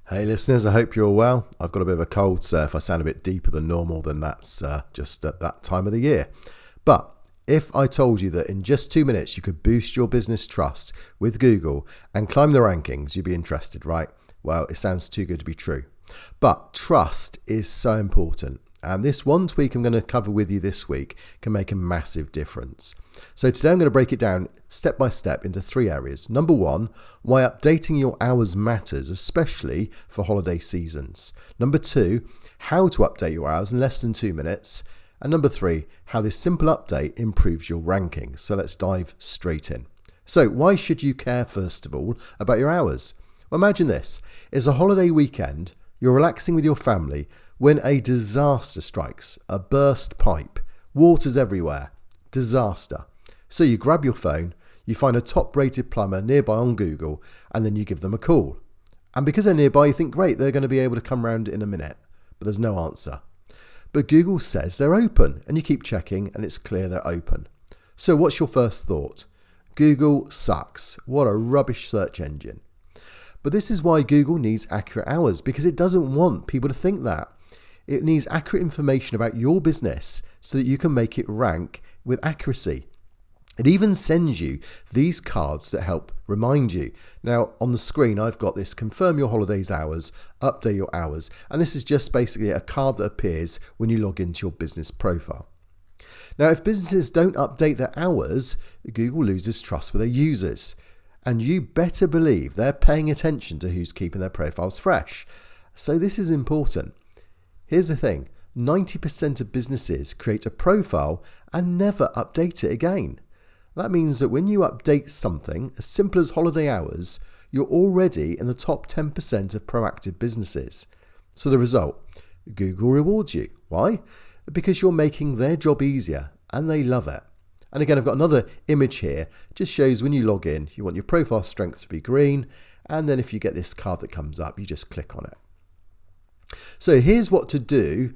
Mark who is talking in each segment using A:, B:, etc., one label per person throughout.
A: Hey listeners, I hope you're all well. I've got a bit of a cold, so if I sound a bit deeper than normal, then that's just at that time of the year. But if I told you that in just 2 minutes you could boost your business trust with Google and climb the rankings, you'd be interested, right? Well, it sounds too good to be true. But trust is so important. And this one tweak I'm going to cover with you this week can make a massive difference. So today I'm going to break it down step by step into 3 areas. Number 1, why updating your hours matters, especially for holiday seasons. Number 2, how to update your hours in less than 2 minutes. And number 3, how this simple update improves your rankings. So let's dive straight in. So why should you care, first of all, about your hours? Well, imagine this. It's a holiday weekend, you're relaxing with your family, when a disaster strikes, a burst pipe, water's everywhere, disaster. So you grab your phone, you find a top-rated plumber nearby on Google, and then you give them a call. And because they're nearby, you think, great, they're going to be able to come round in a minute. But there's no answer. But Google says they're open, and you keep checking, and it's clear they're open. So what's your first thought? Google sucks. What a rubbish search engine. But this is why Google needs accurate hours, because it doesn't want people to think that. It needs accurate information about your business so that you can make it rank with accuracy. It even sends you these cards that help remind you. Now, on the screen, I've got this confirm your holidays hours, update your hours, and this is just basically a card that appears when you log into your business profile. Now, if businesses don't update their hours, Google loses trust with their users. And you better believe they're paying attention to who's keeping their profiles fresh. So this is important. Here's the thing, 90% of businesses create a profile and never update it again. That means that when you update something as simple as holiday hours, you're already in the top 10% of proactive businesses. So the result, Google rewards you. Why? Because you're making their job easier and they love it. And again, I've got another image here. It just shows when you log in, you want your profile strength to be green. And then if you get this card that comes up, you just click on it. So here's what to do.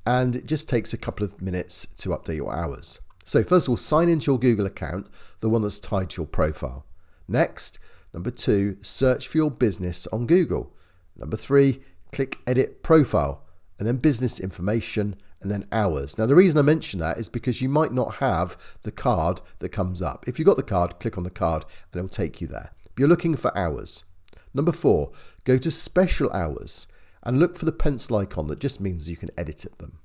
A: And it just takes a couple of minutes to update your hours. So first of all, sign into your Google account, the one that's tied to your profile. Next, number 2, search for your business on Google. Number 3, click edit profile and then business information and then hours. Now, the reason I mention that is because you might not have the card that comes up. If you've got the card, click on the card and it will take you there. But you're looking for hours. Number 4, go to special hours and look for the pencil icon that just means you can edit them.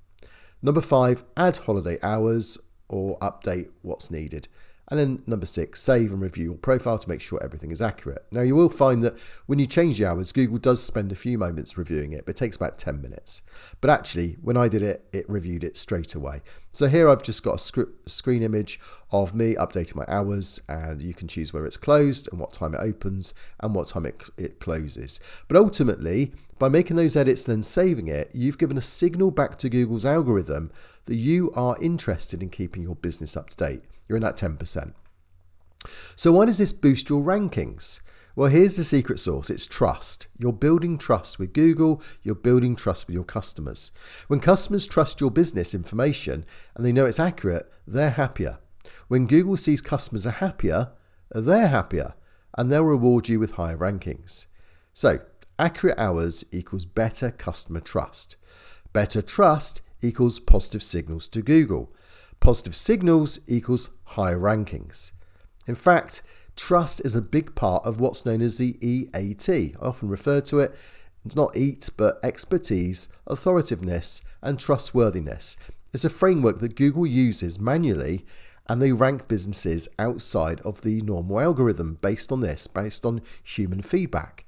A: Number 5, add holiday hours or update what's needed. And then number 6, save and review your profile to make sure everything is accurate. Now you will find that when you change the hours, Google does spend a few moments reviewing it, but it takes about 10 minutes. But actually, when I did it, it reviewed it straight away. So here I've just got a screen image of me updating my hours, and you can choose whether it's closed and what time it opens and what time it closes. But ultimately, by making those edits and then saving it, you've given a signal back to Google's algorithm that you are interested in keeping your business up to date. You're in that 10%. So why does this boost your rankings? Well, here's the secret sauce. It's trust. You're building trust with Google. You're building trust with your customers. When customers trust your business information and they know it's accurate, they're happier. When Google sees customers are happier, they're happier, and they'll reward you with higher rankings. So accurate hours equals better customer trust. Better trust equals positive signals to Google. Positive signals equals higher rankings. In fact, trust is a big part of what's known as the EAT. I often refer to it. It's not EAT, but expertise, authoritativeness, and trustworthiness. It's a framework that Google uses manually, and they rank businesses outside of the normal algorithm based on this, based on human feedback.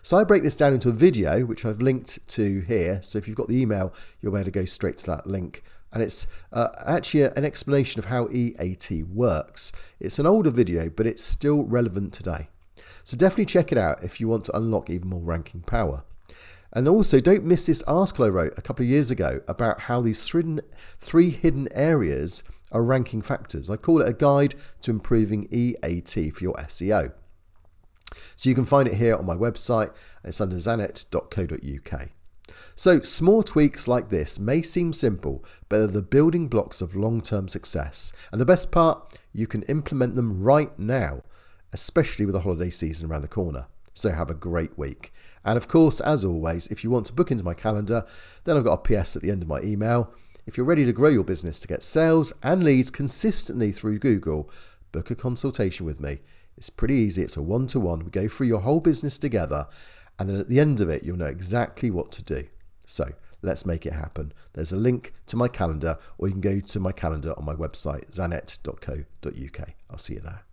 A: So I break this down into a video, which I've linked to here. So if you've got the email, you'll be able to go straight to that link. And it's actually an explanation of how EAT works. It's an older video, but it's still relevant today. So definitely check it out if you want to unlock even more ranking power. And also don't miss this article I wrote a couple of years ago about how these three hidden areas are ranking factors. I call it a guide to improving EAT for your SEO. So you can find it here on my website, and it's under zanet.co.uk. So small tweaks like this may seem simple, but they're the building blocks of long-term success. And the best part, you can implement them right now, especially with the holiday season around the corner. So have a great week. And of course, as always, if you want to book into my calendar, then I've got a PS at the end of my email. If you're ready to grow your business to get sales and leads consistently through Google, book a consultation with me. It's pretty easy. It's a one-to-one. We go through your whole business together, and then at the end of it, you'll know exactly what to do. So let's make it happen. There's a link to my calendar, or you can go to my calendar on my website, zanet.co.uk. I'll see you there.